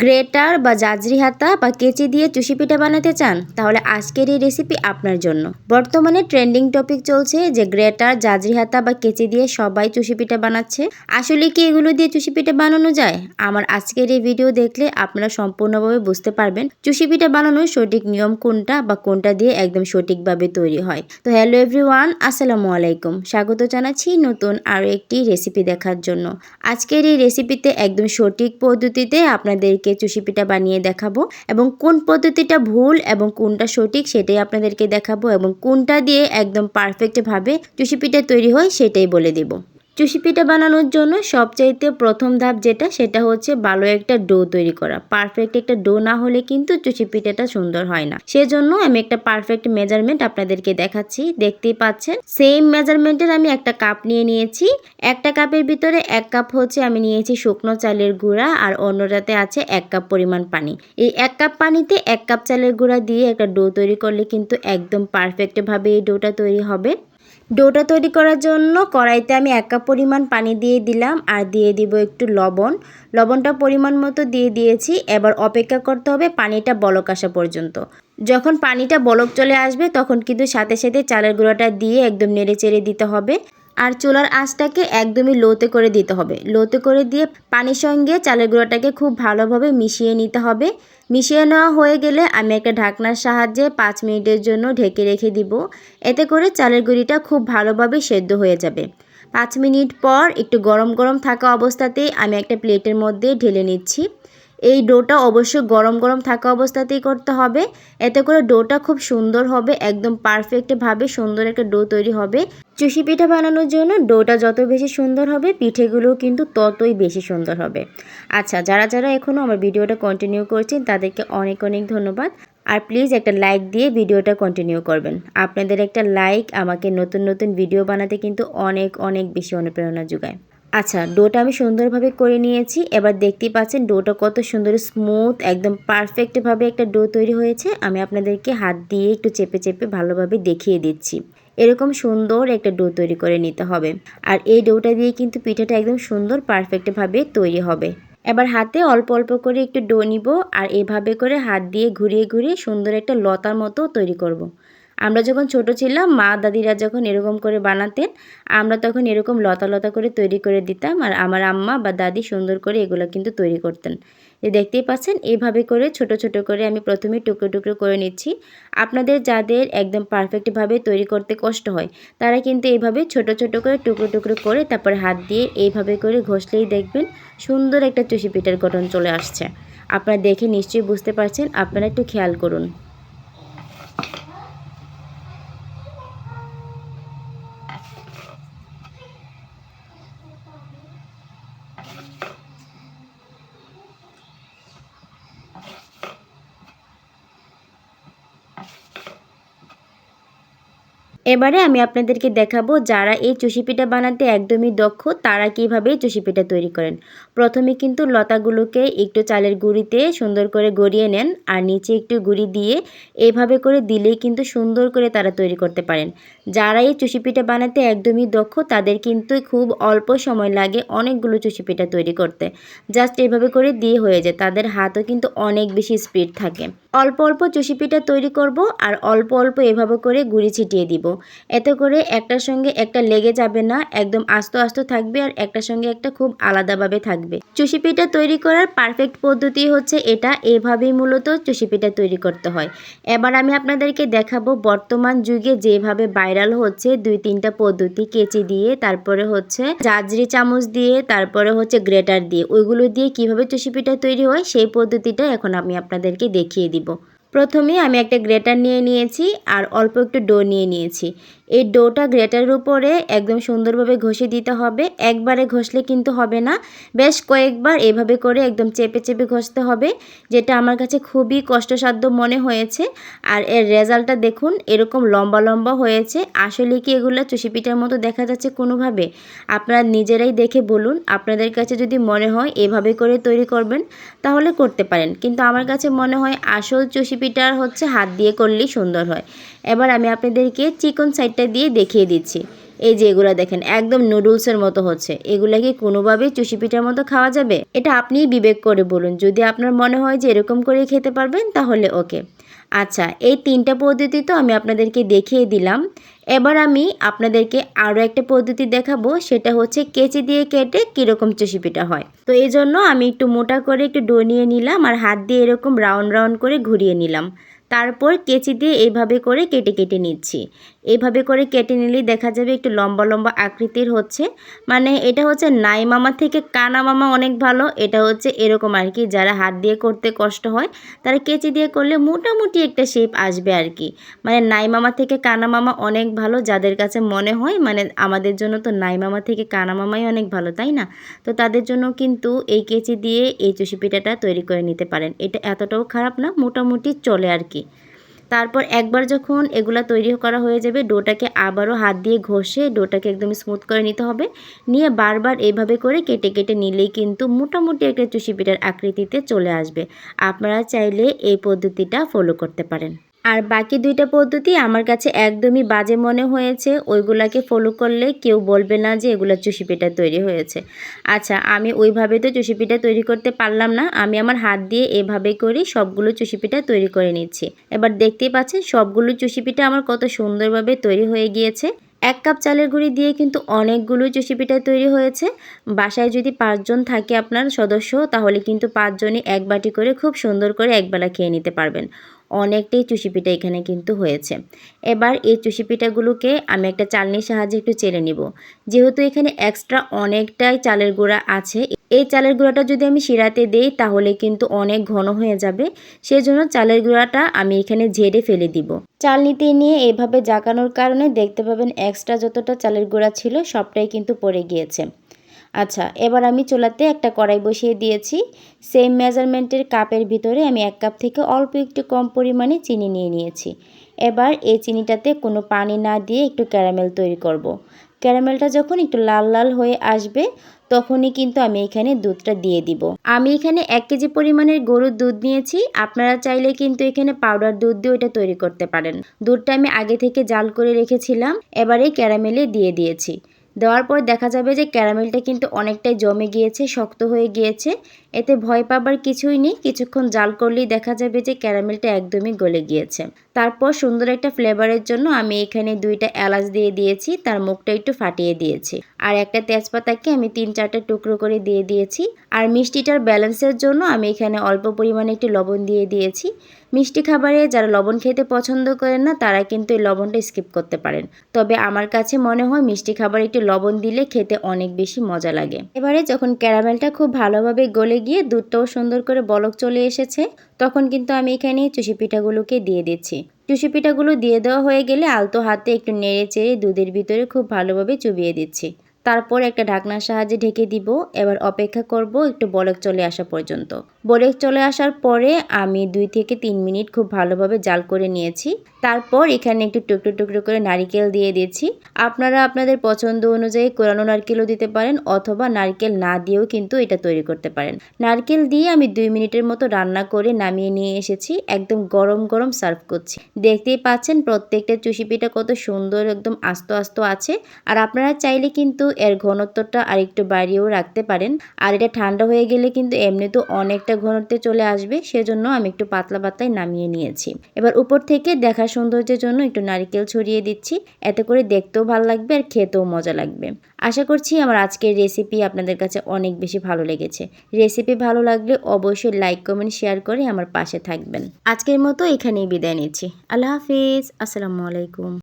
Greater বা জাজরি হাতা বা কেচি দিয়ে চুষি পিঠা বানাতে চান, তাহলে আজকের এই রেসিপি আপনার জন্য। বর্তমানে ট্রেন্ডিং টপিক চলছে যে গ্রেটার, জাজরি হাতা বা কেচি দিয়ে সবাই চুষি পিঠা বানাচ্ছে। আসলে কি এগুলো দিয়ে চুষি পিঠা বানানো যায়? আমার আজকের এই ভিডিও দেখলে আপনারা সম্পূর্ণভাবে বুঝতে পারবেন চুষি পিঠা বানানোর সঠিক নিয়ম কোনটা বা কোনটা দিয়ে একদম সঠিকভাবে তৈরি হয়। তো হ্যালো এভরিওয়ান, আসসালামু আলাইকুম। স্বাগত জানাচ্ছি নতুন আরও একটি রেসিপি দেখার জন্য। আজকের এই রেসিপিতে একদম সঠিক পদ্ধতিতে আপনাদেরকে চুষি পিঠা বানিয়ে দেখাবো, এবং কোন পদ্ধতিটা ভুল এবং কোনটা সঠিক সেটাই আপনাদেরকে দেখাবো, এবং কোনটা দিয়ে একদম পারফেক্টভাবে চুষি পিঠা তৈরি হয় সেটাই বলে দেব। চুষি পিঠা বানানোর জন্য সবচাইতে প্রথম ধাপ সেটা হচ্ছে ভালো একটা ডো তৈরি করা। পারফেক্ট একটা ডো না হলে কিন্তু চুষি পিঠাটা সুন্দর হয় না। সেজন্য আমি একটা পারফেক্ট মেজারমেন্ট আপনাদেরকে দেখাচ্ছি। দেখতেই পাচ্ছেন সেম মেজারমেন্টের আমি একটা কাপ নিয়ে নিয়েছি। একটা কাপের ভিতরে 1 কাপ আমি নিয়েছি শুকনো চালের গুঁড়া, আর অন্যটাতে আছে 1 কাপ পরিমাণ পানি। এই 1 কাপ পানিতে 1 কাপ চালের গুঁড়া দিয়ে একটা ডো তৈরি করলে কিন্তু একদম পারফেক্টভাবে এই ডোটা তৈরি হবে। ডোটা তৈরি করার জন্য কড়াইতে আমি 1 কাপ পরিমাণ পানি দিয়ে দিলাম, আর দিয়ে দিব একটু লবণ। লবণটা পরিমাণ মতো দিয়ে দিয়েছি। এবার অপেক্ষা করতে হবে পানিটা বলক আসা পর্যন্ত। যখন পানিটা বলক চলে আসবে তখন কিন্তু সাথে সাথে চালের গুঁড়োটা দিয়ে একদম নেড়ে চেড়ে দিতে হবে। আর চুলার আঁচটাকে একদমই লোতে করে দিতে হবে। লোতে করে দিয়ে পানির সঙ্গে চালের গুঁড়োটাকে খুব ভালোভাবে মিশিয়ে নিতে হবে। মিশিয়ে নেওয়া হয়ে গেলে আমি একটা ঢাকনার সাহায্যে 5 মিনিটের জন্য ঢেকে রেখে দিব। এতে করে চালের গুঁড়িটা খুব ভালোভাবে সেদ্ধ হয়ে যাবে। 5 মিনিট পর একটু গরম গরম থাকা অবস্থাতেই আমি একটা প্লেটের মধ্যে ঢেলে নিচ্ছি। এই ডোটা অবশ্যই গরম গরম থাকা অবস্থাতেই করতে হবে। এতে করে ডোটা খুব সুন্দর হবে, একদম পারফেক্টভাবে সুন্দর একটা ডো তৈরি হবে। চুষি পিঠা বানানোর জন্য ডোটা যত বেশি সুন্দর হবে, পিঠেগুলো কিন্তু ততই বেশি সুন্দর হবে। আচ্ছা, যারা যারা এখনও আমার ভিডিওটা কন্টিনিউ করছেন তাদেরকে অনেক অনেক ধন্যবাদ। আর প্লিজ একটা লাইক দিয়ে ভিডিওটা কন্টিনিউ করবেন। আপনাদের একটা লাইক আমাকে নতুন নতুন ভিডিও বানাতে কিন্তু অনেক অনেক বেশি অনুপ্রেরণা যোগায়। আচ্ছা, ডোটা আমি সুন্দরভাবে করে নিয়েছি। এবার দেখতেই পাচ্ছেন ডোটা কত সুন্দর স্মুথ, একদম পারফেক্টভাবে একটা ডো তৈরি হয়েছে। আমি আপনাদেরকে হাত দিয়ে একটু চেপে চেপে ভালোভাবে দেখিয়ে দিচ্ছি। এরকম সুন্দর একটা ডো তৈরি করে নিতে হবে। আর এই ডোটা দিয়ে কিন্তু পিঠাটা একদম সুন্দর পারফেক্টভাবে তৈরি হবে। এবার হাতে অল্প অল্প করে একটু ডো নিব, আর এভাবে করে হাত দিয়ে ঘুরিয়ে ঘুরিয়ে সুন্দর একটা লতার মতো তৈরি করব। আমরা যখন ছোট ছিলাম, মা দাদিরা যখন এরকম করে বানাতেন, আমরা তখন এরকম লতা লতা করে তৈরি করে দিতাম, আর আমার আম্মা বা দাদি সুন্দর করে এগুলো কিন্তু তৈরি করতেন। দেখতেই পাচ্ছেন এইভাবে করে ছোট ছোট করে আমি প্রথমে টুকরো টুকরো করে নিচ্ছি। আপনাদের যাদের একদম পারফেক্টভাবে তৈরি করতে কষ্ট হয়, তারা কিন্তু এইভাবে ছোট ছোট করে টুকরো টুকরো করে তারপরে হাত দিয়ে এইভাবে করে ঘষলেই দেখবেন সুন্দর একটা চুষি পিঠার গঠন চলে আসছে। আপনারা দেখে নিশ্চয়ই বুঝতে পারছেন, আপনারা একটু খেয়াল করুন। এবারে আমি আপনাদেরকে দেখাবো যারা এই চুষি পিঠা বানাতে একদমই দক্ষ তারা কীভাবে চুষি পিঠা তৈরি করেন। প্রথমে কিন্তু লতাগুলোকে একটু চালের গুঁড়িতে সুন্দর করে গড়িয়ে নেন, আর নিচে একটু গুঁড়ি দিয়ে এইভাবে করে দিলেই কিন্তু সুন্দর করে তারা তৈরি করতে পারেন। যারা এই চুষি পিঠা বানাতে একদমই দক্ষ তাদের কিন্তু খুব অল্প সময় লাগে অনেকগুলো চুষি পিঠা তৈরি করতে। জাস্ট এইভাবে করে দিয়ে হয়ে যায়। তাদের হাতও কিন্তু অনেক বেশি স্পিড থাকে। অল্প অল্প চুষি পিঠা তৈরি করব, আর অল্প অল্প এভাবে করে গুঁড়ি ছিটিয়ে দিব। এতে করে একটার সঙ্গে একটা লেগে যাবে না, একদম আস্ত আস্ত থাকবে, আর একটার সঙ্গে একটা খুব আলাদাভাবে থাকবে। চুষি পিঠা তৈরি করার পারফেক্ট পদ্ধতি হচ্ছে এটা। এভাবেই মূলত চুষি পিঠা তৈরি করতে হয়। এবার আমি আপনাদেরকে দেখাবো বর্তমান যুগে যেভাবে ভাইরাল হচ্ছে 2-3টা পদ্ধতি, কেচি দিয়ে, তারপরে হচ্ছে জাজরি চামচ দিয়ে, তারপরে হচ্ছে গ্রেটার দিয়ে, ওইগুলো দিয়ে কিভাবে চুষি পিঠা তৈরি হয় সেই পদ্ধতিটা এখন আমি আপনাদেরকে দেখিয়ে দিব। প্রথমে আমি একটা গ্রেটার নিয়ে নিয়েছি, আর অল্প একটু ডো নিয়ে নিয়েছি। এই ডোটা গ্রেটারের উপরে একদম সুন্দরভাবে ঘষে দিতে হবে। একবারে ঘষলে কিন্তু হবে না, বেশ কয়েকবার এভাবে করে একদম চেপে চেপে ঘষতে হবে, যেটা আমার কাছে খুবই কষ্টসাধ্য মনে হয়েছে। আর এর রেজাল্টটা দেখুন, এরকম লম্বা লম্বা হয়েছে। আসলে কি এগুলো চুষি পিঠার মতো দেখা যাচ্ছে কোনোভাবে? আপনারা নিজেরাই দেখে বলুন। আপনাদের কাছে যদি মনে হয় এভাবে করে তৈরি করবেন তাহলে করতে পারেন, কিন্তু আমার কাছে মনে হয় আসল চুষি পিঠা হচ্ছে হাত দিয়ে করলেই সুন্দর হয়। এবার আমি আপনাদেরকে চিকন সাইডটা দিয়ে দেখিয়ে দিচ্ছি। এই যে এগুলো দেখেন একদম নুডলসের মতো হচ্ছে। এগুলা কি কোনোভাবেই চুষি পিঠার মতো খাওয়া যাবে? এটা আপনিই বিবেক করে বলুন। যদি আপনার মনে হয় যে এরকম করেই খেতে পারবেন তাহলে ওকে। আচ্ছা, এই ৩টা পদ্ধতি তো আমি আপনাদেরকে দেখিয়ে দিলাম। এবার আমি আপনাদেরকে আরও একটা পদ্ধতি দেখাবো, সেটা হচ্ছে কেচি দিয়ে কেটে কীরকম চুষি পিঠা হয়। তো এই জন্য আমি একটু মোটা করে একটু ডো নিয়ে নিলাম আর হাত দিয়ে এরকম রাউন্ড রাউন্ড করে ঘুরিয়ে নিলাম। তারপর কেচি দিয়ে এইভাবে করে কেটে কেটে নিচ্ছি। এইভাবে করে কেটে নিলেই দেখা যাবে একটু লম্বা লম্বা আকৃতির হচ্ছে। মানে এটা হচ্ছে নাই মামা থেকে কানা মামা অনেক ভালো। এটা হচ্ছে এরকম আর কি, যারা হাত দিয়ে করতে কষ্ট হয় তারা কেচি দিয়ে করলে মোটামুটি একটা শেপ আসবে আর কি। মানে নাই মামা থেকে কানা মামা অনেক ভালো, যাদের কাছে মনে হয় মানে আমাদের জন্য তো নাই মামা থেকে কানা মামাই অনেক ভালো, তাই না? তো তাদের জন্য কিন্তু এই কেচি দিয়ে এই চুষি পিঠাটা তৈরি করে নিতে পারেন। এটা এতটাও খারাপ না, মোটামুটি চলে আর কি। তারপর একবার যখন এগুলা তৈরি করা হয়ে যাবে, ডোটাকে আবারও হাত দিয়ে ঘষে ডোটাকে একদম স্মুথ করে নিতে হবে। নিয়ে বারবার এইভাবে করে কেটে কেটে নিলেই কিন্তু মোটামুটি একটা চুষি পিঠার আকৃতিতে চলে আসবে। আপনারা চাইলে এই পদ্ধতিটা ফলো করতে পারেন। আর বাকি 2টা পদ্ধতি আমার কাছে একদমই বাজে মনে হয়েছে। ওইগুলাকে ফলো করলে কেউ বলবে না যে এগুলা চুষি পিঠা তৈরি হয়েছে। আচ্ছা, আমি ওইভাবে তো চুষি পিঠা তৈরি করতে পারলাম না। আমি আমার হাত দিয়ে এভাবে করে সবগুলো চুষি পিঠা তৈরি করে নিচ্ছি। এবার দেখতেই পাচ্ছেন সবগুলো চুষি পিঠা আমার কত সুন্দরভাবে তৈরি হয়ে গিয়েছে। 1 কাপ চালের গুঁড়ি দিয়ে কিন্তু অনেকগুলো চুষি পিঠা তৈরি হয়েছে। বাসায় যদি 5 জন থাকে আপনার সদস্য, তাহলে কিন্তু 5 জনই 1 বাটি করে খুব সুন্দর করে একবেলা খেয়ে নিতে পারবেন। অনেকটাই চুষি পিঠা এখানে কিন্তু হয়েছে। এবার এই চুষি পিঠাগুলোকে আমি একটা চালনির সাহায্যে একটু চেলে নিব। যেহেতু এখানে এক্সট্রা অনেকটাই চালের গুঁড়া আছে, এই চালের গুঁড়াটা যদি আমি শিরাতে দেই তাহলে কিন্তু অনেক ঘন হয়ে যাবে। সেজন্য চালের গুঁড়াটা আমি এখানে ঝেড়ে ফেলে দিব। চালনিতে নিয়ে এভাবে জাগানোর কারণে দেখতে পাবেন এক্সট্রা যতটা চালের গুঁড়া ছিল সবটাই কিন্তু পড়ে গিয়েছে। আচ্ছা, এবার আমি চুলাতে একটা কড়াই বসিয়ে দিয়েছি। সেম মেজারমেন্টের কাপের ভিতরে আমি 1 কাপ থেকে অল্প একটু কম পরিমাণে চিনি নিয়ে নিয়েছি। এবার এই চিনিটাতে কোনো পানি না দিয়ে একটু ক্যারামেল তৈরি করব। ক্যারামেলটা যখন একটু লাল লাল হয়ে আসবে তখনই কিন্তু আমি এখানে দুধটা দিয়ে দিব। আমি এখানে 1 কেজি পরিমাণের গরুর দুধ নিয়েছি। আপনারা চাইলে কিন্তু এখানে পাউডার দুধ দিয়ে এটা তৈরি করতে পারেন। দুধটা আমি আগে থেকে জাল করে রেখেছিলাম। এবারে ক্যারামেলে দিয়ে দিয়েছি। দেওয়ার পর দেখা যাবে যে ক্যারামেলটা কিন্তু অনেকটাই জমে গিয়েছে, শক্ত হয়ে গিয়েছে। এতে ভয় পাবার কিছুই নেই। কিছুক্ষণ জাল করলেই দেখা যাবে যে ক্যারামেলটা একদমই গলে গিয়েছে। তারপর সুন্দর একটা ফ্লেভারের জন্য আমি এখানে 2টা এলাচ দিয়ে দিয়েছি, তার মুখটা একটু ফাটিয়ে দিয়েছি। আর একটা তেজপাতাকে আমি 3-4টা টুকরো করে দিয়ে দিয়েছি। আর মিষ্টিটার ব্যালেন্সের জন্য আমি এখানে অল্প পরিমাণে একটু লবণ দিয়ে দিয়েছি। মিষ্টি খাবারে যারা লবণ খেতে পছন্দ করেন না তারা কিন্তু এই লবণটা স্কিপ করতে পারেন। তবে আমার কাছে মনে হয় মিষ্টি খাবারে একটু লবণ দিলে খেতে অনেক বেশি মজা লাগে। এবারে যখন ক্যারামেলটা খুব ভালোভাবে গলে গিয়ে দুধটাও সুন্দর করে বলক চলে এসেছে, তখন কিন্তু আমি এখানে চুষি পিঠাগুলোকে দিয়ে দিচ্ছি। চুষি পিঠাগুলো দিয়ে দেওয়া হয়ে গেলে আলতো হাতে একটু নেড়ে চেড়ে দুধের ভিতরে খুব ভালোভাবে চুবিয়ে দিচ্ছি। তারপর একটা ঢাকনার সাহায্যে ঢেকে দিব। এবার অপেক্ষা করব একটু বলক চলে আসা পর্যন্ত। বলক চলে আসার পরে আমি 2 থেকে 3 মিনিট খুব ভালোভাবে জাল করে নিয়েছি। তারপর এখানে একটু টুকরো টুকরো করে নারিকেল দিয়ে দিয়েছি। আপনারা আপনাদের পছন্দ অনুযায়ী কোরানো নারকেলও দিতে পারেন অথবা নারকেল না দিয়েও কিন্তু এটা তৈরি করতে পারেন। নারকেল দিয়ে আমি 2 মিনিটের মতো রান্না করে নামিয়ে নিয়ে এসেছি। একদম গরম গরম সার্ভ করছি। দেখতেই পাচ্ছেন প্রত্যেকটা চুষি পিঠা কত সুন্দর একদম আস্ত আস্ত আছে। আর আপনারা চাইলে কিন্তু এর ঘনত্বটা আরেকটু বাড়িয়েও রাখতে পারেন। আর এটা ঠান্ডা হয়ে গেলে কিন্তু এমনিতেও অনেকটা ঘনত্বে চলে আসবে, সেজন্য আমি একটু পাতলা পাতলায় নামিয়ে নিয়েছি। এবার উপর থেকে দেখার সৌন্দর্যের জন্য একটু নারকেল ছড়িয়ে দিচ্ছি। এতে করে দেখতেও ভালো লাগবে আর খেতেও মজা লাগবে। আশা করছি আমার আজকের রেসিপি আপনাদের কাছে অনেক বেশি ভালো লেগেছে। রেসিপি ভালো লাগলে অবশ্যই লাইক কমেন্ট শেয়ার করে আমার পাশে থাকবেন। আজকের মতো এখানেই বিদায় নিচ্ছি। আল্লাহ হাফিজ। আসসালামু আলাইকুম।